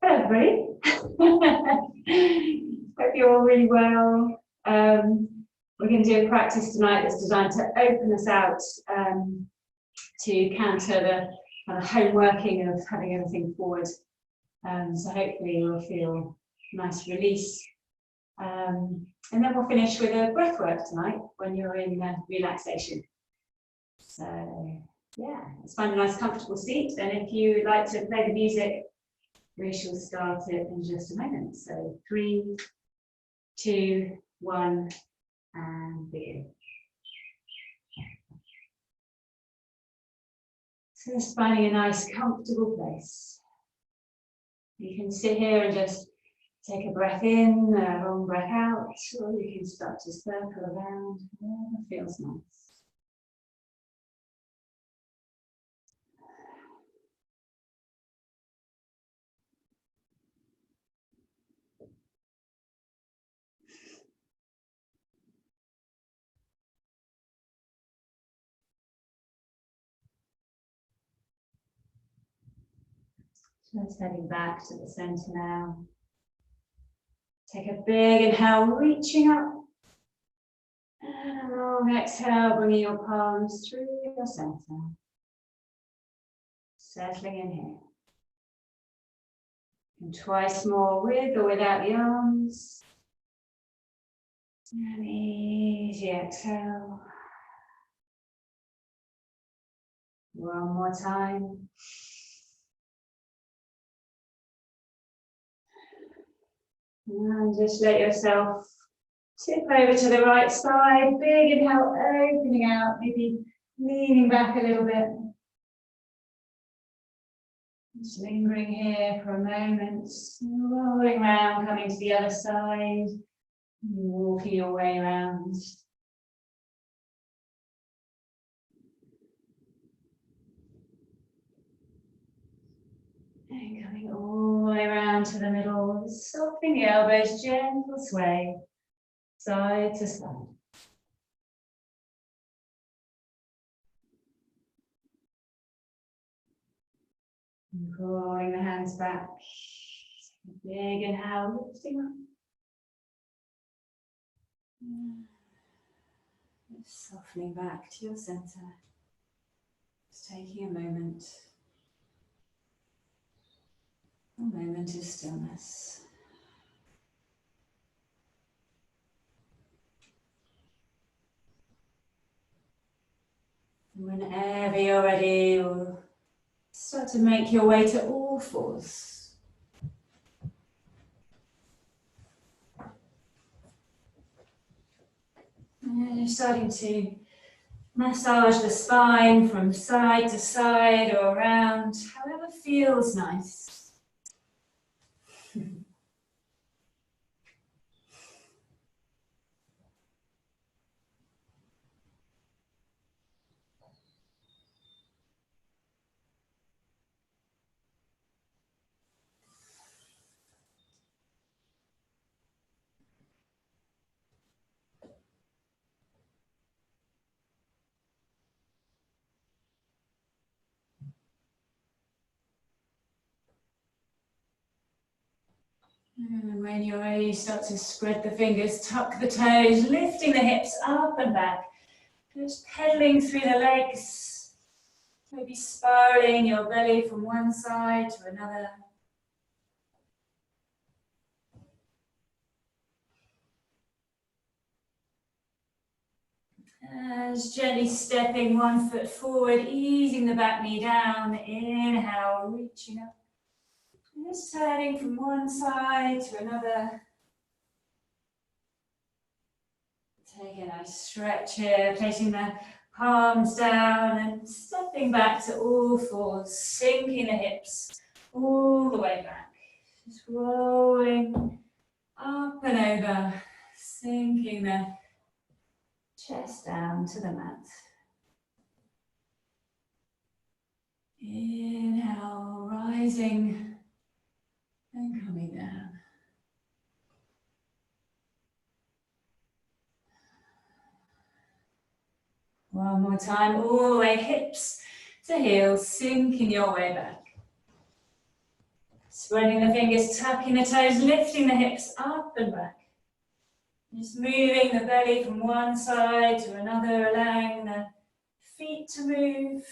Hello, everybody. Hope you're all really well. We're going to do a practice tonight that's designed to open us out to counter the kind of home working of having everything forward. So hopefully you'll feel a nice release. And then we'll finish with a breath work tonight when you're in relaxation. So yeah, let's find a nice comfortable seat. And if you would like to play the music, we shall start it in just a moment. So 3, 2, 1, and begin. So just finding a nice comfortable place. You can sit here and just take a breath in, a long breath out, or you can start to circle around, whatever feels nice. Just heading back to the center now. Take a big inhale, reaching up. And a long exhale, bringing your palms through your center. Settling in here. And twice more with or without the arms. And easy exhale. One more time. And just let yourself tip over to the right side. Big inhale, opening out, maybe leaning back a little bit. Just lingering here for a moment. Rolling around, coming to the other side. Walking your way around. And coming all the way around to the middle, softening the elbows, gentle sway, side to side. And drawing the hands back. Big inhale, lifting up. Just softening back to your center. Just taking a moment of stillness. And whenever you're ready, you'll start to make your way to all fours. And you're starting to massage the spine from side to side or around, however feels nice. And when you're ready, start to spread the fingers, tuck the toes, lifting the hips up and back. Just pedaling through the legs, maybe spiraling your belly from one side to another. Just gently stepping one foot forward, easing the back knee down. Inhale, reaching up. And just turning from one side to another. Take a nice stretch here, placing the palms down and stepping back to all fours, sinking the hips all the way back. Just rolling up and over, sinking the chest down to the mat. Inhale, rising and coming down. One more time, all the way hips to heels, sinking your way back. Spreading the fingers, tucking the toes, lifting the hips up and back. Just moving the belly from one side to another, allowing the feet to move.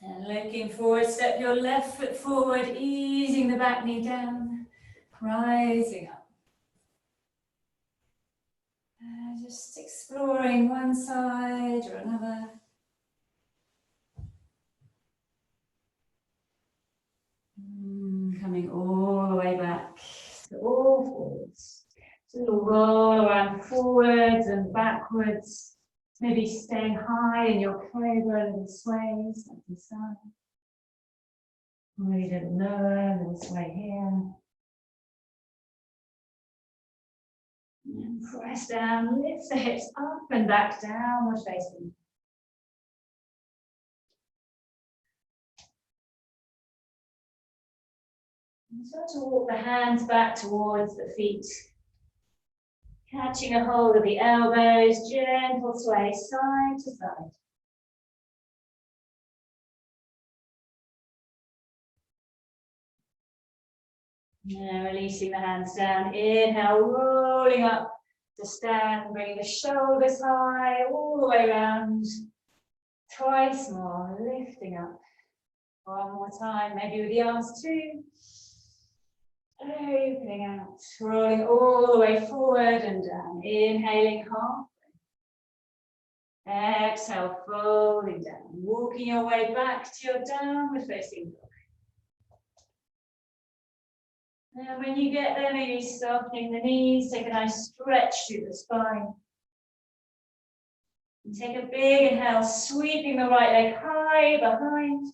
And looking forward, step your left foot forward, easing the back knee down, rising up. Just exploring one side or another. Coming all the way back to all fours. So little roll around forwards and backwards. Maybe staying high in your cobra, a little sway, side to side. Maybe a little lower, a little sway here. And press down, lift the hips up and back, downward facing. And start to walk the hands back towards the feet. Catching a hold of the elbows, gentle sway side to side. Now releasing the hands down, inhale, rolling up to stand, bringing the shoulders high, all the way around. Twice more, lifting up. One more time, maybe with the arms too. Opening out, rolling all the way forward and down. Inhaling half. Exhale, folding down. Walking your way back to your downward facing dog. And when you get there, maybe softening the knees, take a nice stretch through the spine. And take a big inhale, sweeping the right leg high behind.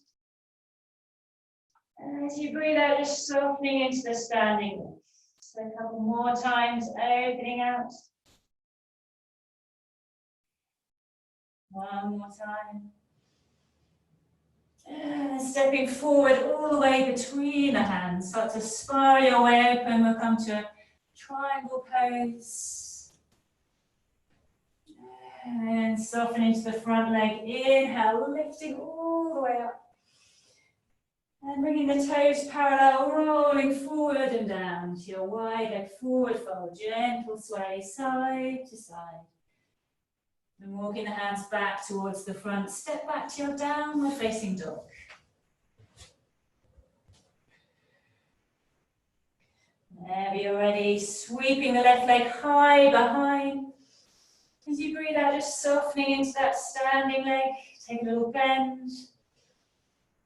And as you breathe out, just softening into the standing leg. So a couple more times, opening out. One more time. And stepping forward all the way between the hands. Start to spiral your way open. We'll come to a triangle pose. And soften into the front leg. Inhale, lifting all the way up. And bringing the toes parallel, rolling forward and down to your wide leg forward fold. Gentle sway side to side. And walking the hands back towards the front. Step back to your downward facing dog. Whenever you're ready, sweeping the left leg high behind. As you breathe out, just softening into that standing leg. Take a little bend.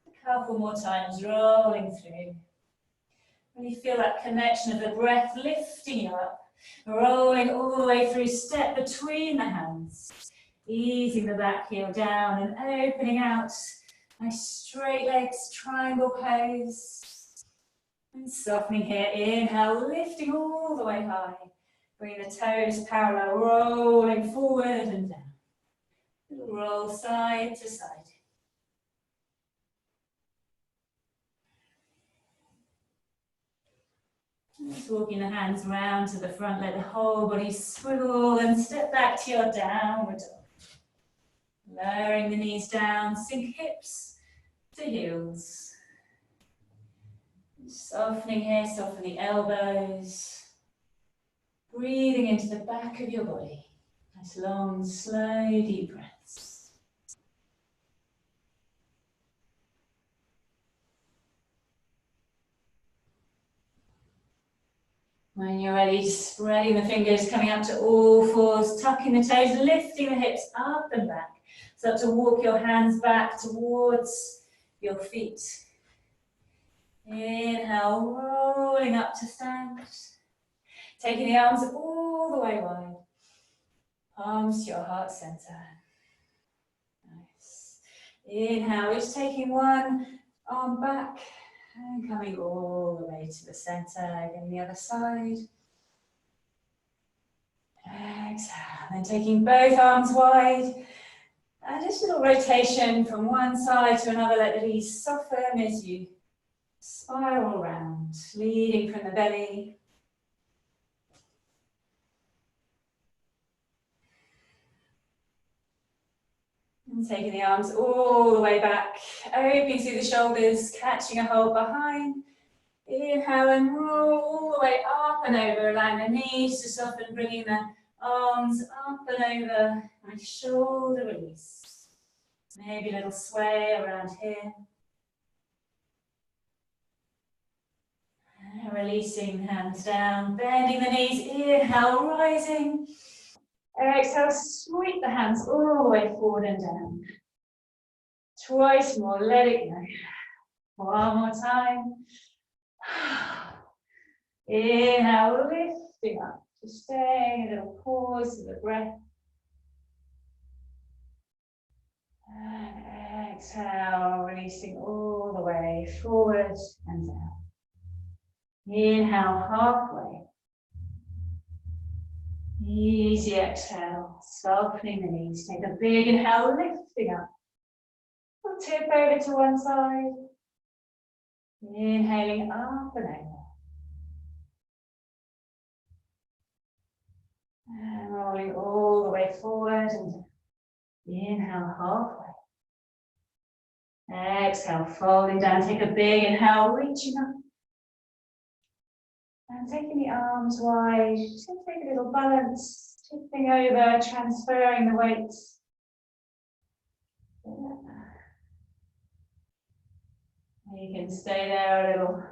A couple more times, rolling through. When you feel that connection of the breath lifting you up, rolling all the way through, step between the hands. Easing the back heel down and opening out. Nice straight legs, triangle pose. And softening here, inhale, lifting all the way high. Bring the toes parallel, rolling forward and down. Little roll side to side. Just walking the hands round to the front, let the whole body swivel and step back to your downward dog. Lowering the knees down, sink hips to heels. Softening here, soften the elbows. Breathing into the back of your body. Nice long, slow, deep breaths. When you're ready, spreading the fingers, coming up to all fours, tucking the toes, lifting the hips up and back. Start to walk your hands back towards your feet. Inhale, rolling up to stand. Taking the arms all the way wide. Palms to your heart center. Nice. Inhale, just taking one arm back and coming all the way to the center. Again, the other side. Exhale, then taking both arms wide. And just a little rotation from one side to another. Let the knees soften as you spiral around, leading from the belly. And taking the arms all the way back, opening through the shoulders, catching a hold behind. Inhale and roll all the way up and over, allowing the knees to soften, bringing the arms up and over, nice shoulder release. Maybe a little sway around here. And releasing hands down, bending the knees, inhale, rising. Exhale, sweep the hands all the way forward and down. Twice more, let it go. One more time. Inhale, lifting up, just staying a little pause for the breath. And exhale, releasing all the way forward and down. Inhale, halfway. Easy exhale, softening the knees. Take a big inhale, lifting up. We'll tip over to one side. Inhaling up and over. And rolling all the way forward and down. Inhale, halfway. Exhale, folding down. Take a big inhale, reaching up. And taking the arms wide, just going to take a little balance, tipping over, transferring the weights. You can stay there a little,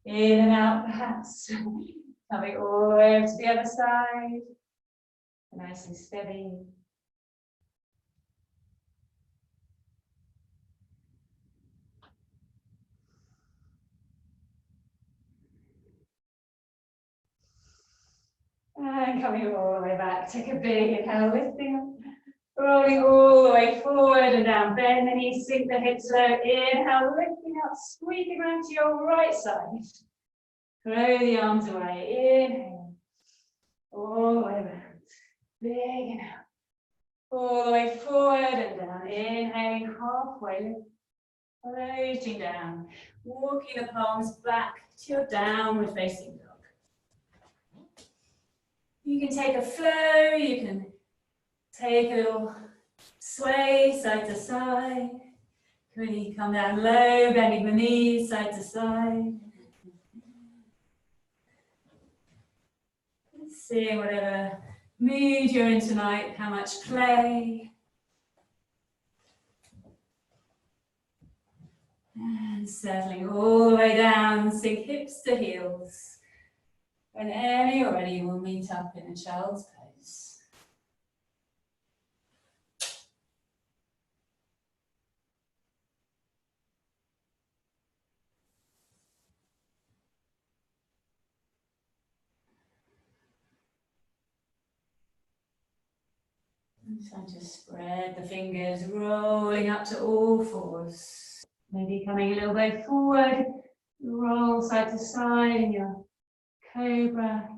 in and out perhaps, coming all the way over to the other side, nice and steady. And coming all the way back, take a big inhale, lifting up, rolling all the way forward and down, bend the knees, sink the hips low, inhale, lifting up, sweeping around to your right side. Throw the arms away, inhale, all the way around, big inhale, all the way forward and down, inhaling halfway, floating down, walking the palms back to your downward facing dog. You can take a flow, you can take a little sway side to side. Really come down low, bending the knees side to side. Seeing whatever mood you're in tonight, how much play. And settling all the way down, sink hips to heels. Whenever you're ready, we'll meet up in a child's pose. And try to spread the fingers, rolling up to all fours. Maybe coming a little bit forward, roll side to side in your cobra.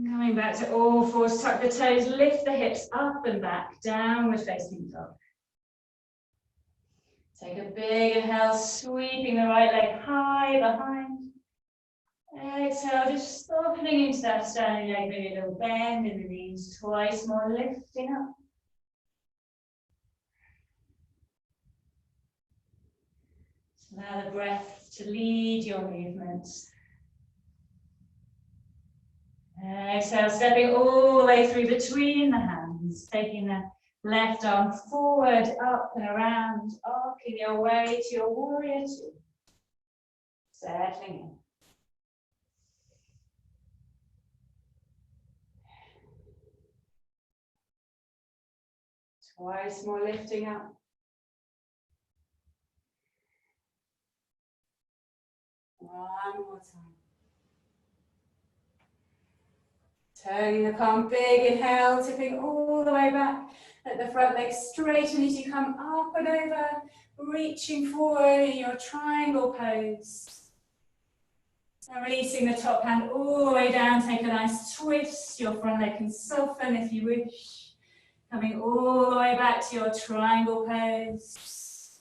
Coming back to all fours, tuck the toes, lift the hips up and back, downward facing dog. Take a big inhale, sweeping the right leg high behind. Exhale, just softening into that standing leg, maybe a little bend in the knees, twice more, lifting up. Allow the breath to lead your movements. Exhale, stepping all the way through between the hands, taking the left arm forward, up and around, arcing your way to your warrior two. Settling in. Twice more, lifting up. One more time. Turning the palm, big inhale, tipping all the way back. Let the front leg straighten as you come up and over, reaching forward in your triangle pose. And releasing the top hand all the way down, take a nice twist. Your front leg can soften if you wish. Coming all the way back to your triangle pose.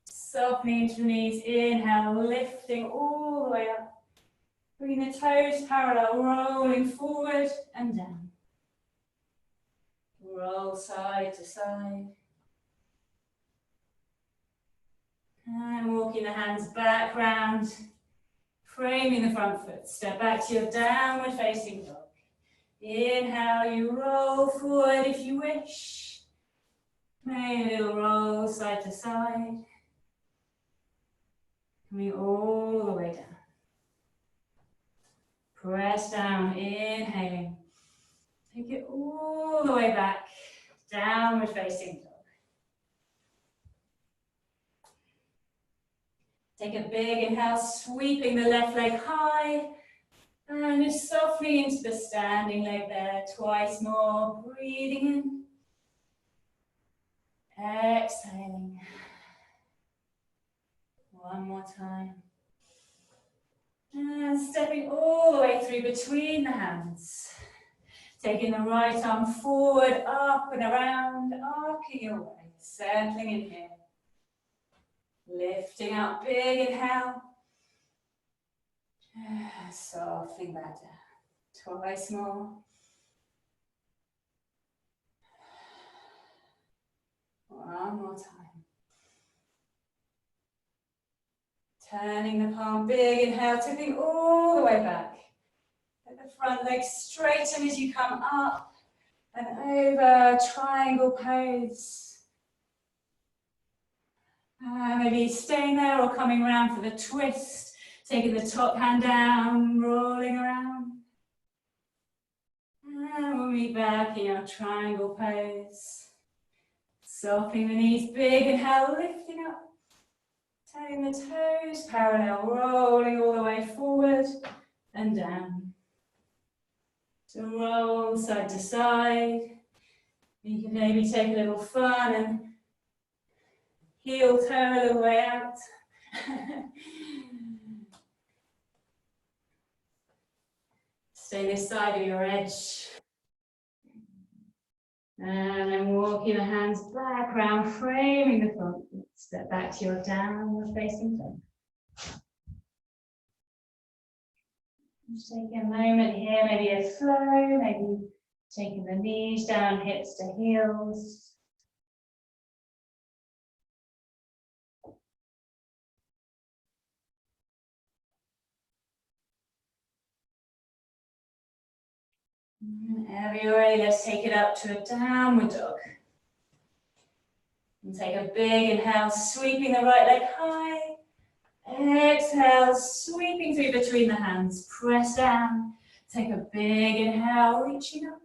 Softening into the knees, inhale, lifting all the way up. Bringing the toes parallel, rolling forward and down. Roll side to side. And walking the hands back round, framing the front foot. Step back to your downward facing dog. Inhale, you roll forward if you wish. Maybe a little roll side to side. Coming all the way down. Press down, inhaling. Take it all the way back, downward facing dog. Take a big inhale, sweeping the left leg high. And just softening into the standing leg there. Twice more, breathing in. Exhaling. One more time. And stepping all the way through between the hands. Taking the right arm forward, up and around, arcing your way, settling in here. Lifting up, big inhale. Softening back down. Twice more. One more time. Turning the palm, big inhale, tipping all the way back. Let the front leg straighten as you come up and over, triangle pose. Maybe staying there or coming around for the twist, taking the top hand down, rolling around. And we'll meet back in your triangle pose. Softening the knees, big inhale, lifting up. Turning the toes parallel, rolling all the way forward and down. So roll side to side. You can maybe take a little fun and heel turn a little way out. Stay this side of your edge. And then walking the hands back round, framing the front. Step back to your downward facing dog. Just take a moment here, maybe a flow, maybe taking the knees down, hips to heels. Whenever you're ready, let's take it up to a downward dog. And take a big inhale, sweeping the right leg high. Exhale, sweeping through between the hands. Press down. Take a big inhale, reaching up.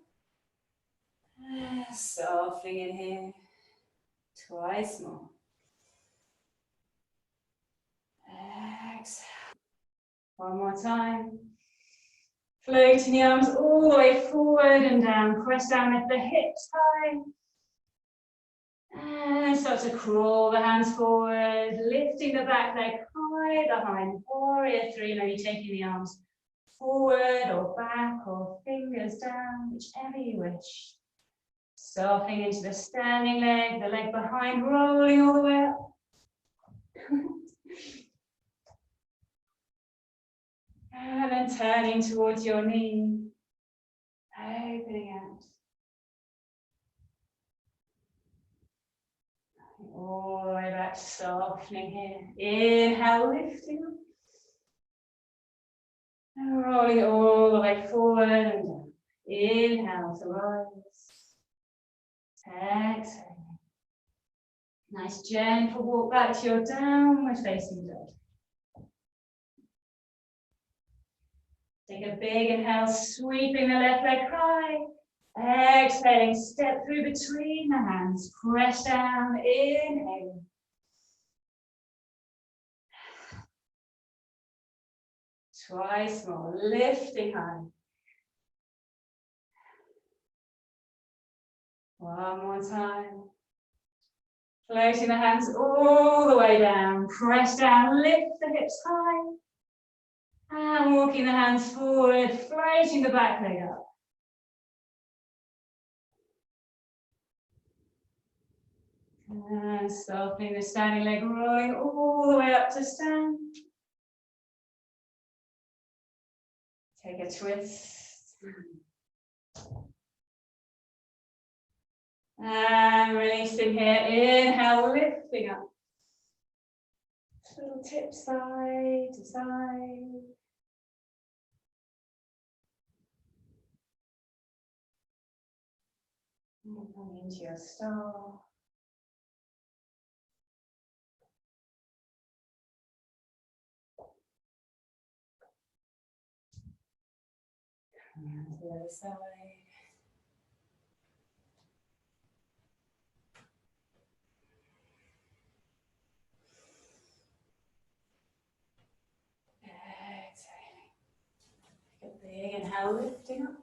Softening in here. Twice more. Exhale. One more time. Floating the arms all the way forward and down. Press down, lift the hips high. And start to crawl the hands forward, lifting the back leg high behind. Warrior three, maybe taking the arms forward or back or fingers down, whichever you wish. Softening into the standing leg, the leg behind, rolling all the way up. And then turning towards your knee, opening out. All the way back, softening here. Inhale, lifting up. And rolling it all the way forward and down. Inhale to rise. Exhale. Nice gentle walk back to your downward facing dog. Take a big inhale, sweeping the left leg high. Exhaling, step through between the hands. Press down, inhale. Twice more, lifting high. One more time. Floating the hands all the way down. Press down, lift the hips high. And walking the hands forward, floating the back leg up. And softening the standing leg, rolling all the way up to stand. Take a twist. And releasing here. Inhale, lifting up. Little tip side to side. And coming into your star. And the other side. Exhaling. Take a big inhale, lifting up.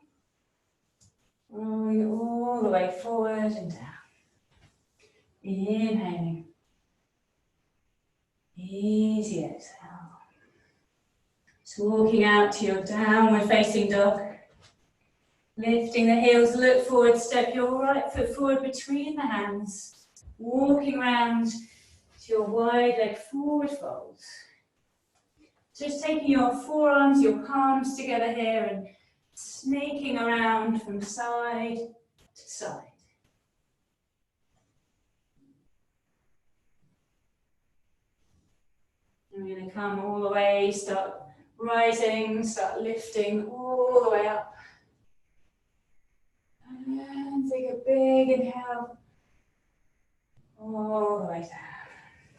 Rolling all the way forward and down. Inhaling. Easy exhale. Just walking out to your downward facing dog. Lifting the heels, look forward, step your right foot forward between the hands. Walking around to your wide leg forward fold. Just taking your forearms, your palms together here and snaking around from side to side. And we're going to come all the way, start rising, start lifting all the way up. And take a big inhale. All the way down.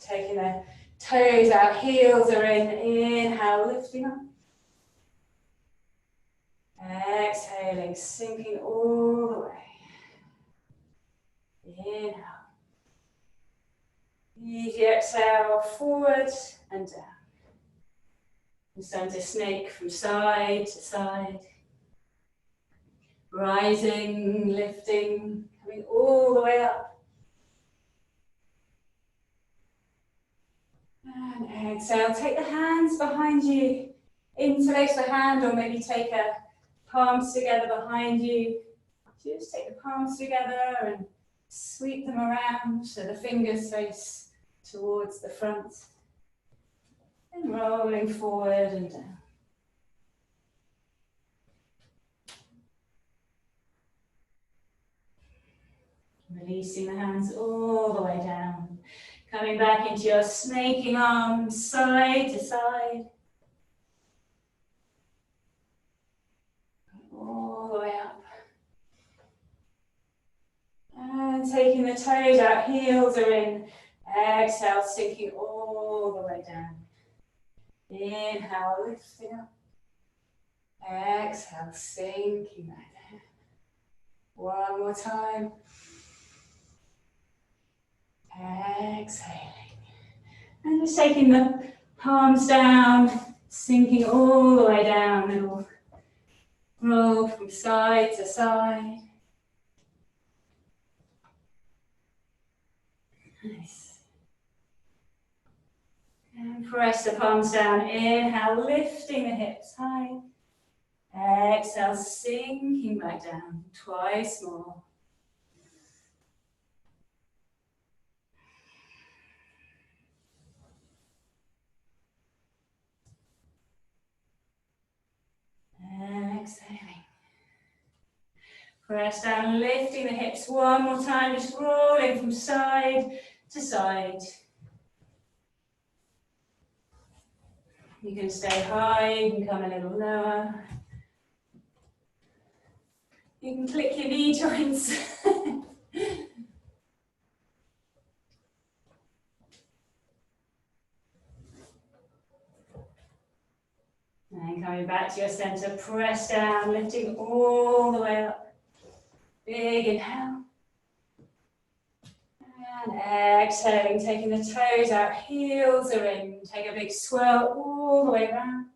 Taking the toes out, heels are in. Inhale, lifting up. Exhaling, sinking all the way. Inhale. Easy exhale, forward and down. And starting to snake from side to side. Rising, lifting, coming all the way up. And exhale, take the hands behind you. Interlace the hand or maybe take a palms together behind you. Just take the palms together and sweep them around so the fingers face towards the front. And rolling forward and down. Releasing the hands all the way down. Coming back into your snaking arms, side to side. All the way up. And taking the toes out, heels are in. Exhale, sinking all the way down. Inhale, lifting up. Exhale, sinking right there. One more time. Exhaling. And just taking the palms down, sinking all the way down. Little roll from side to side. Nice. And press the palms down. Inhale, lifting the hips high. Exhale, sinking back down. Twice more. And exhaling. Press down, lifting the hips one more time, just rolling from side to side. You can stay high, you can come a little lower. You can click your knee joints. And coming back to your center, press down, lifting all the way up. Big inhale. And exhaling, taking the toes out, heels are in. Take a big swirl all the way around.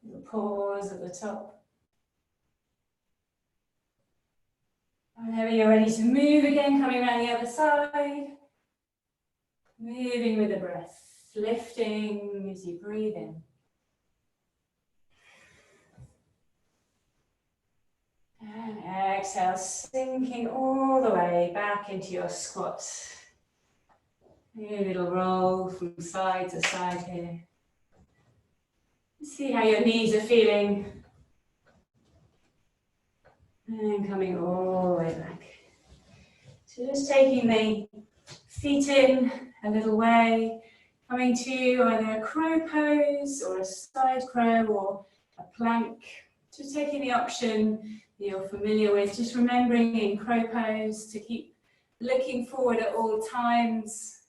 Little pause at the top. Whenever you're ready to move again, coming around the other side. Moving with the breath, lifting as you breathe in. And exhale, sinking all the way back into your squat. A little roll from side to side here. See how your knees are feeling. And coming all the way back. So just taking the feet in a little way, coming to either a crow pose or a side crow or a plank. Just taking the option that you're familiar with, just remembering in crow pose to keep looking forward at all times,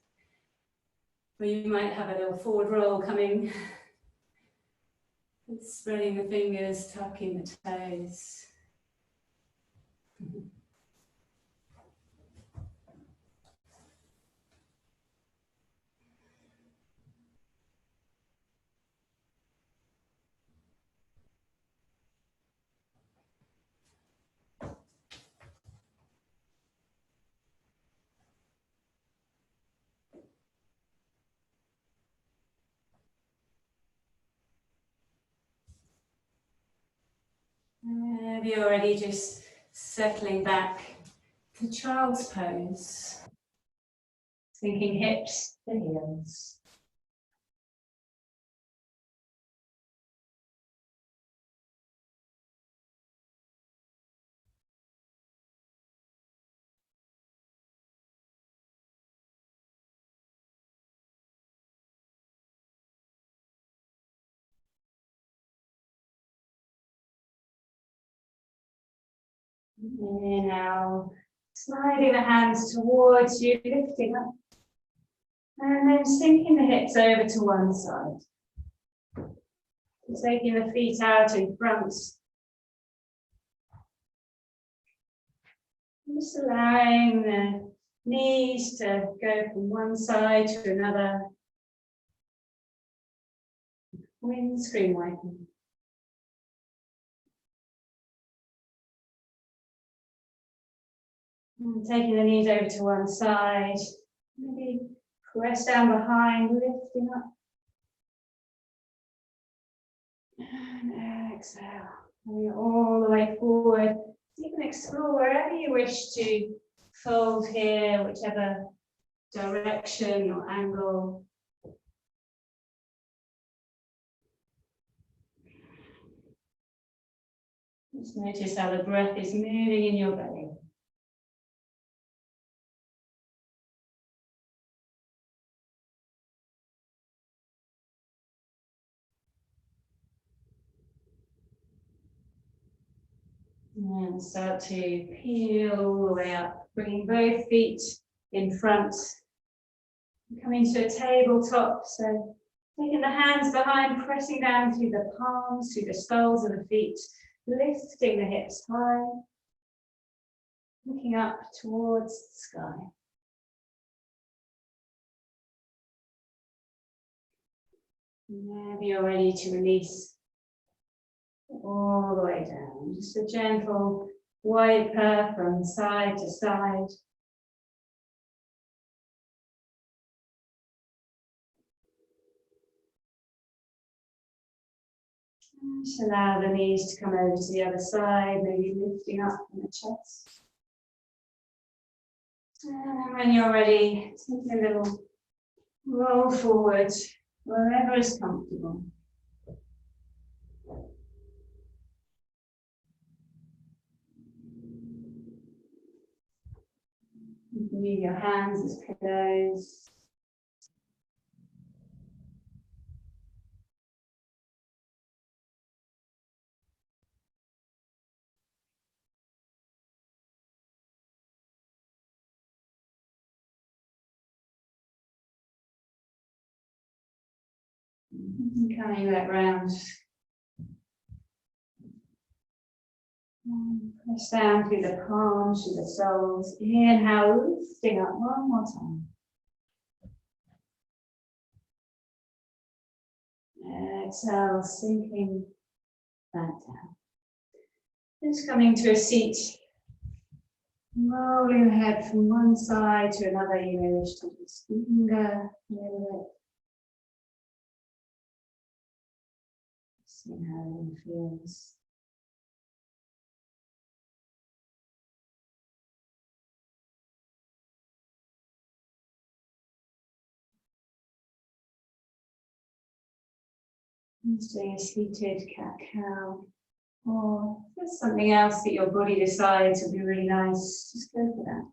where you might have a little forward roll coming. Spreading the fingers, tucking the toes. Maybe already just settling back to child's pose. Sinking hips to heels. And now sliding the hands towards you, lifting up. And then sinking the hips over to one side. Taking the feet out in front. Just allowing the knees to go from one side to another. Windscreen wiping. And taking the knees over to one side. Maybe press down behind, lifting up. And exhale. Bring it all the way forward. You can explore wherever you wish to fold here, whichever direction or angle. Just notice how the breath is moving in your belly. And start to peel all the way up, bringing both feet in front. Coming to a tabletop, so taking the hands behind, pressing down through the palms, through the soles of the feet, lifting the hips high, looking up towards the sky. Maybe you're ready to release all the way down. Just a gentle wiper from side to side. Just allow the knees to come over to the other side, maybe lifting up from the chest. And when you're ready, take a little roll forward, wherever is comfortable. You can use your hands as pillows. Coming back round. Press down through the palms, through the soles. Inhale, lifting up one more time. Exhale, sinking back down. Just coming to a seat. Rolling the head from one side to another. You may wish to just linger a little bit. See how it feels. Just doing a seated cat-cow, or if there's something else that your body decides would be really nice, just go for that.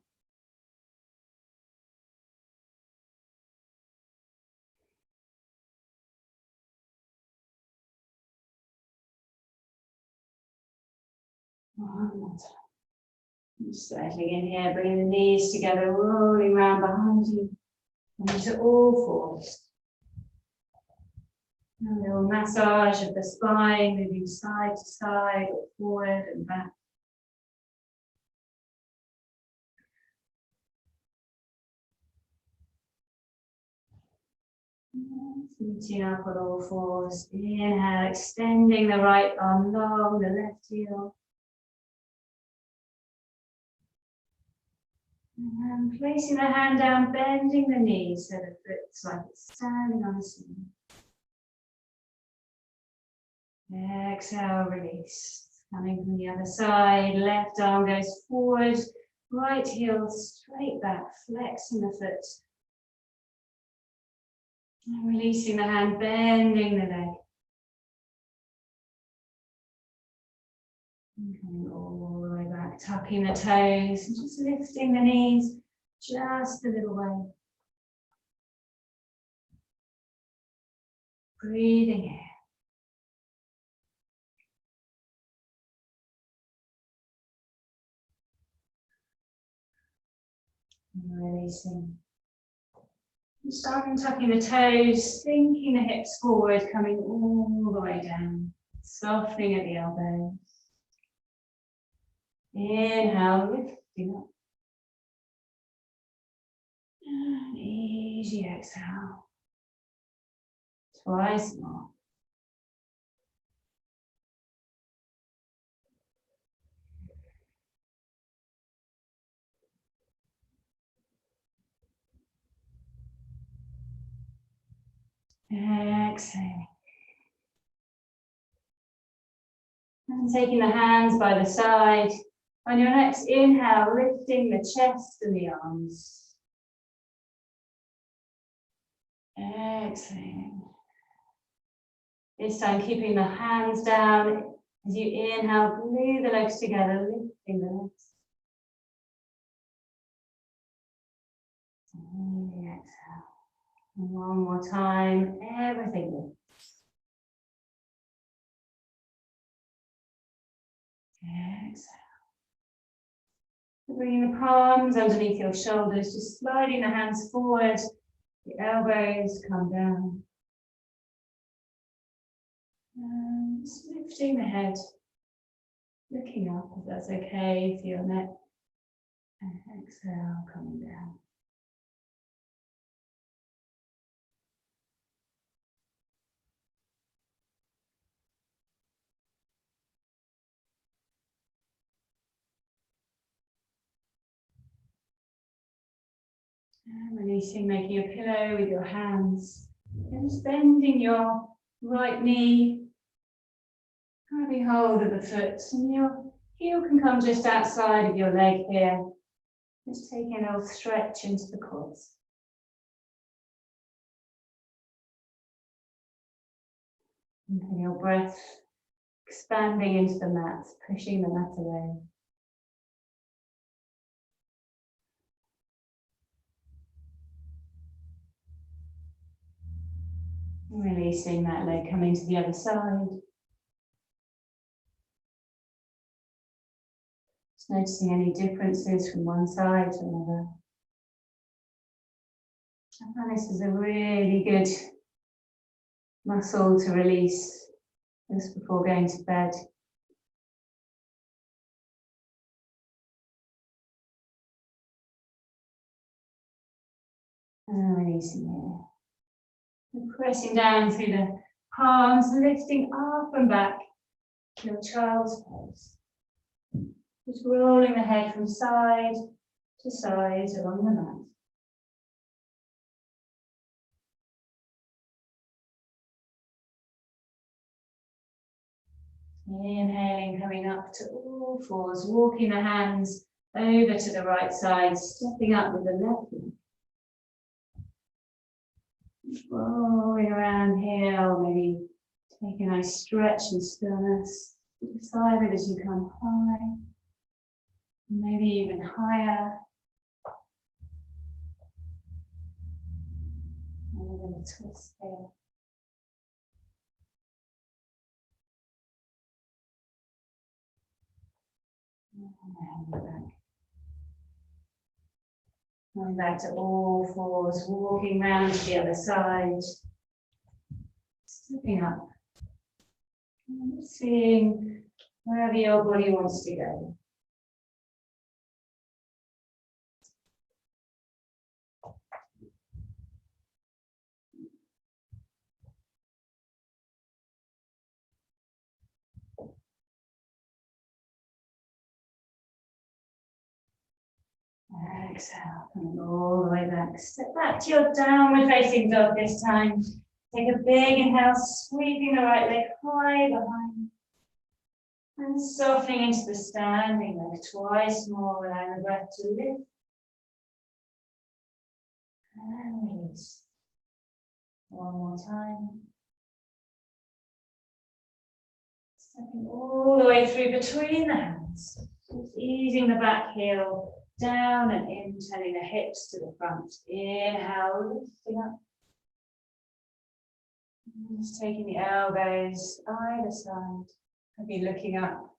One more time. Just settling in here, bringing the knees together, rolling around behind you, and into all fours. A little massage of the spine, moving side to side, or forward and back. Meeting up on all fours. Inhale, extending the right arm long, the left heel. And placing the hand down, bending the knees so that it's like it's standing on the ceiling. Exhale, release. Coming from the other side, left arm goes forward, right heel straight back, flexing the foot. And releasing the hand, bending the leg. And coming all the way back, tucking the toes, and just lifting the knees just a little way. Breathing in. And releasing. And starting tucking the toes, sinking the hips forward, coming all the way down, softening at the elbows. Inhale, lifting up. And easy exhale. Twice more. Exhale. And taking the hands by the side. On your next inhale, lifting the chest and the arms. Exhaling. This time keeping the hands down. As you inhale, glue the legs together, lifting the legs. And exhale. And one more time, everything lifts. Exhale. Bringing the palms underneath your shoulders, just sliding the hands forward, the elbows come down. And just lifting the head, looking up if that's okay for your neck. And exhale, coming down. And releasing, making a pillow with your hands. And just bending your right knee, grabbing hold of the foot, and your heel can come just outside of your leg here. Just taking a little stretch into the quads. And your breath expanding into the mat, pushing the mat away. Releasing that leg, coming to the other side. Just noticing any differences from one side to another. I find this is a really good muscle to release just before going to bed. And releasing here. And pressing down through the palms, lifting up and back to your child's pose. Just rolling the head from side to side along the mat. Inhaling, coming up to all fours, walking the hands over to the right side, stepping up with the left leg. Rolling around here, or maybe Take a nice stretch and stillness. Decide as you come high, maybe even higher. And we're going to twist here. And back. Going back to all fours, walking round to the other side. Stepping up. And seeing wherever your body wants to go. Exhale, coming all the way back. Step back to your downward facing dog this time. Take a big inhale, sweeping the right leg high behind. And softening into the standing leg twice more, allowing the breath to lift. And release. One more time. Stepping all the way through between the hands. Just easing the back heel down and in, turning the hips to the front. Inhale, lifting up. And just taking the elbows either side. Maybe looking up.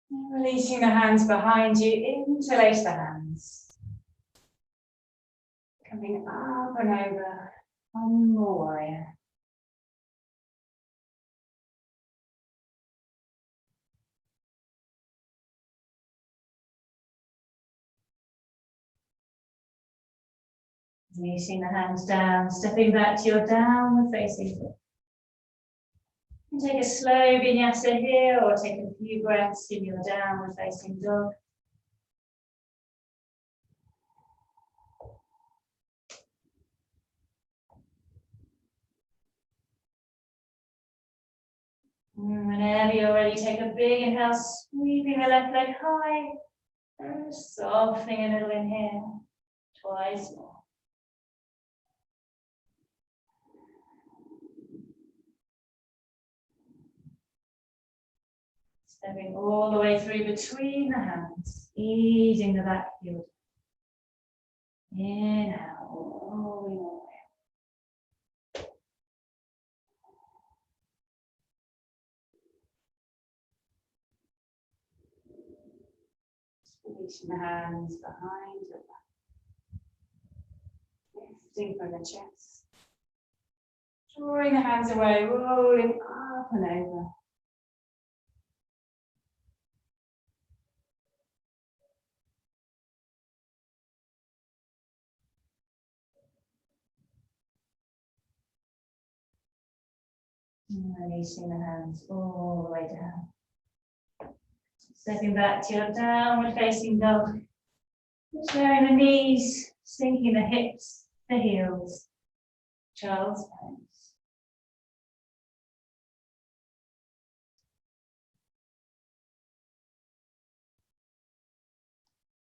And releasing the hands behind you, interlace the hands. Coming up and over. One more warrior. Releasing the hands down, stepping back to your downward facing dog. And take a slow vinyasa here, or take a few breaths in your downward facing dog. And whenever you're ready, take a big inhale, sweeping the left leg high, and softening a little in here. Twice more. Stepping all the way through between the hands, easing the back heel. Inhale, rolling away. Releasing the hands behind your back. Lifting from the chest. Drawing the hands away, rolling up and over. And releasing the hands all the way down. Stepping back to your downward facing dog. Showing the knees, sinking the hips, the heels. Child's pose.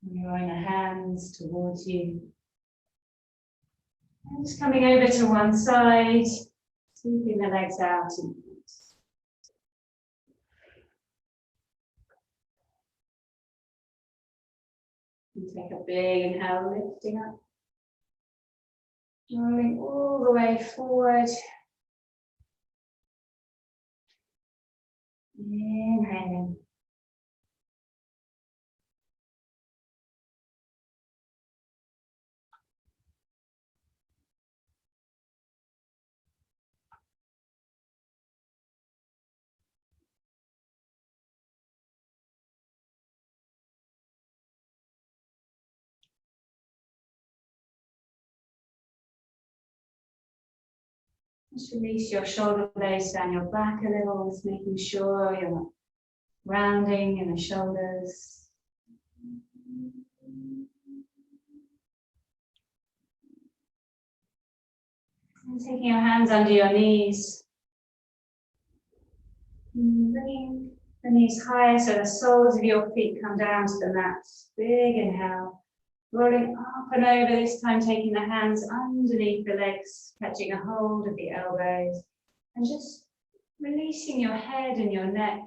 Drawing the hands towards you. And just coming over to one side. Sweeping the legs out and take a big inhale, lifting up. Rolling all the way forward. Inhaling. Just release your shoulder blades down your back a little, just making sure you're not rounding in the shoulders. And taking your hands under your knees. Bringing the knees higher so the soles of your feet come down to the mat. Big inhale. Rolling up and over, this time taking the hands underneath the legs, catching a hold of the elbows. And just releasing your head and your neck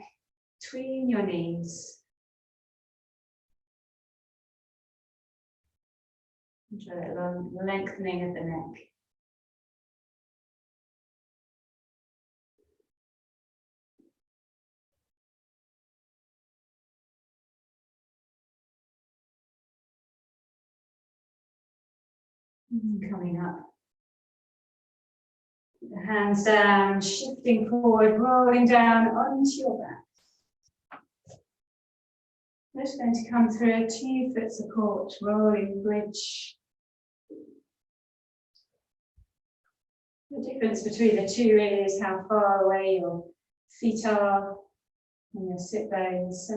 between your knees. Enjoy that long lengthening of the neck. Coming up. The hands down, shifting forward, rolling down onto your back. Just going to come through a 2-foot support, rolling bridge. The difference between the two really is how far away your feet are from your sit bones. So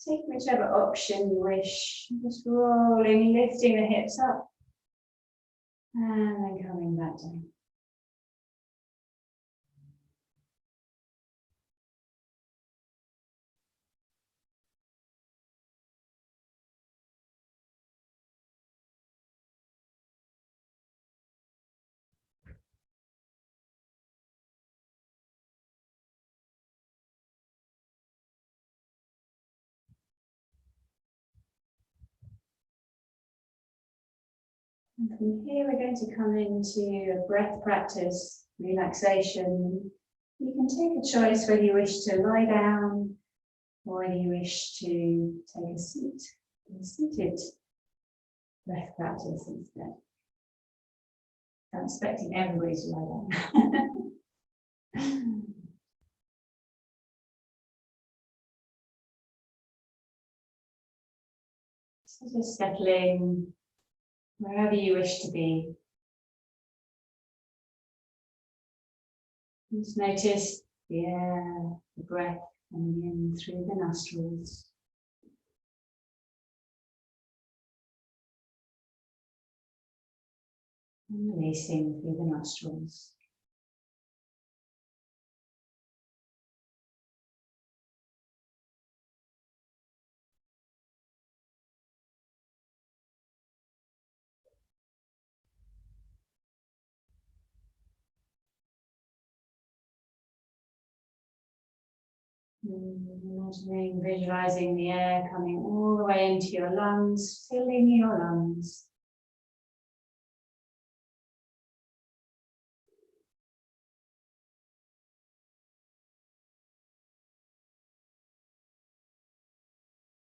take whichever option you wish. Just rolling, lifting the hips up. And then coming back down. And from here, we're going to come into a breath practice, relaxation. You can take a choice whether you wish to lie down or whether you wish to take a seat. A seated breath practice instead. I'm expecting everybody to lie down. So just settling wherever you wish to be. Just notice the air, the breath coming in through the nostrils. And releasing through the nostrils. Imagining, visualizing the air coming all the way into your lungs, filling your lungs.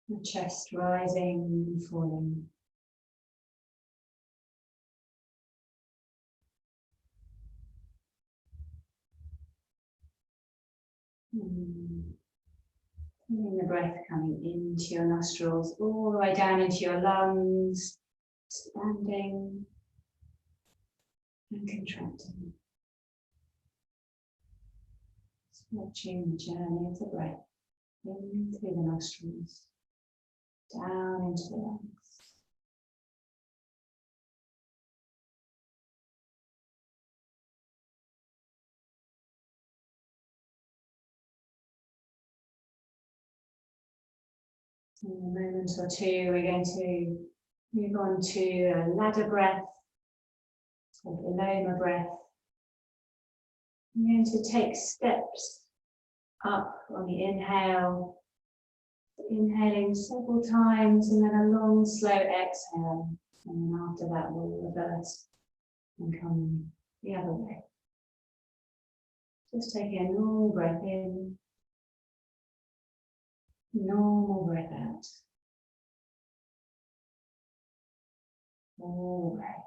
The chest rising and falling. Feeling the breath coming into your nostrils, all the way down into your lungs, expanding and contracting. Just watching the journey of the breath in through the nostrils, down into the lungs. In a moment or two, we're going to move on to a ladder breath, or the loma breath. I'm going to take steps up on the inhale, inhaling several times and then a long, slow exhale. And then after that, we'll reverse and come the other way. Just take a normal breath in, normal breath out. All right.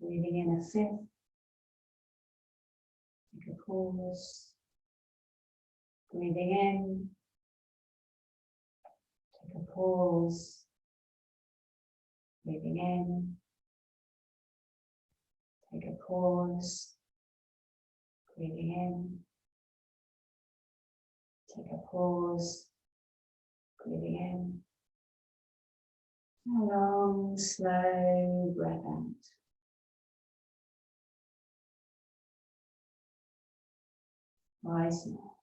Breathing in a 5th. Take a pause. Breathing in. Take a pause. Breathing in. Take a pause. Breathing in. Take a pause. Breathing in. A long, slow breath out. Rise now.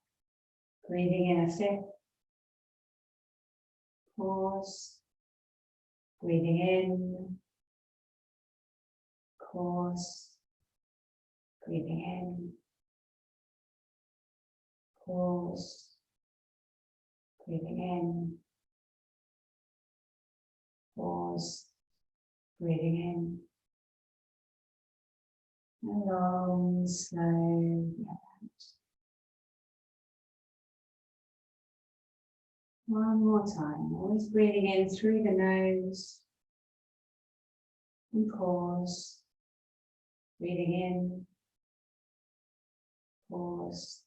Breathing in a 5th. Pause. Breathing in. Pause. Breathing in. Pause. Breathing in. Pause. Breathing in. A long, slow breath out. One more time. Always breathing in through the nose. And pause. Breathing in. Pause.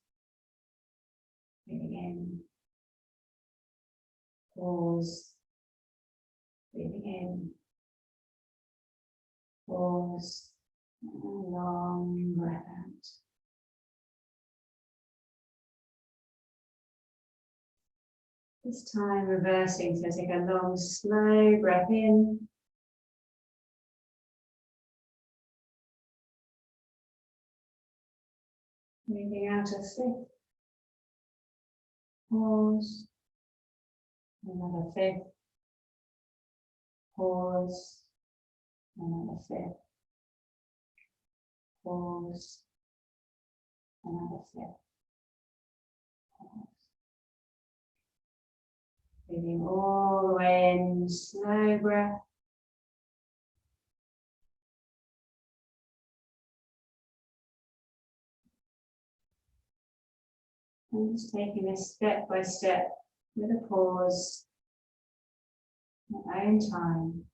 Breathing in. Pause. Breathing in. Pause. And a long breath out. This time reversing, so take a long, slow breath in. Breathing out a fifth. Pause. Another fifth. Pause. Another fifth. Pause. Another fifth. Pause. Breathing all the way in, slow breath. And just taking this step by step with a pause, at your own time.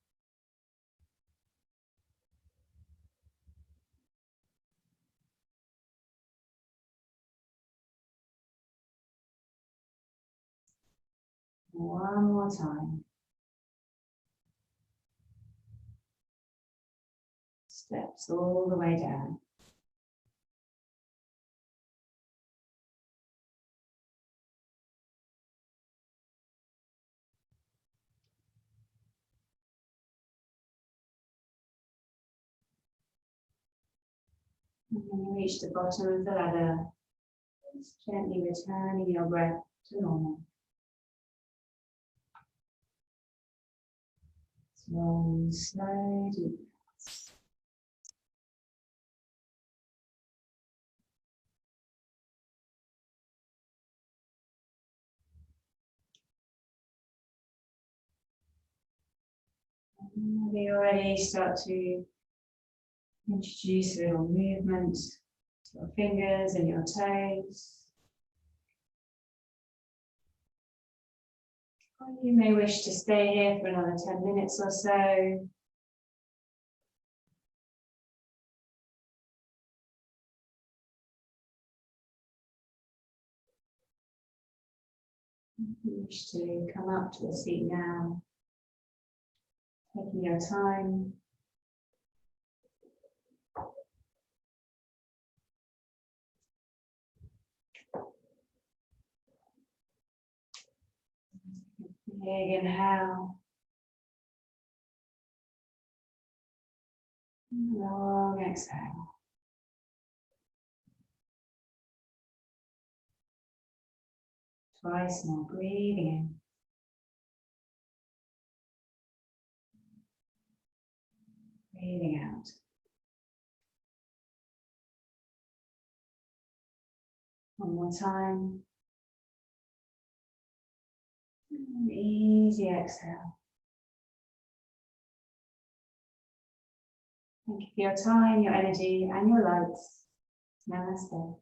One more time. Steps all the way down. And when you reach the bottom of the ladder, just gently returning your breath to normal. Long, slow, deep breaths. And maybe already start to introduce a little movement to your fingers and your toes. Or you may wish to stay here for another 10 minutes or so. If you wish to come up to a seat now, taking your time. Big inhale. Long exhale. Twice more, breathing in. Breathing out. One more time. And easy exhale. Thank you for your time, your energy, and your lights. Namaste.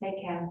Take care.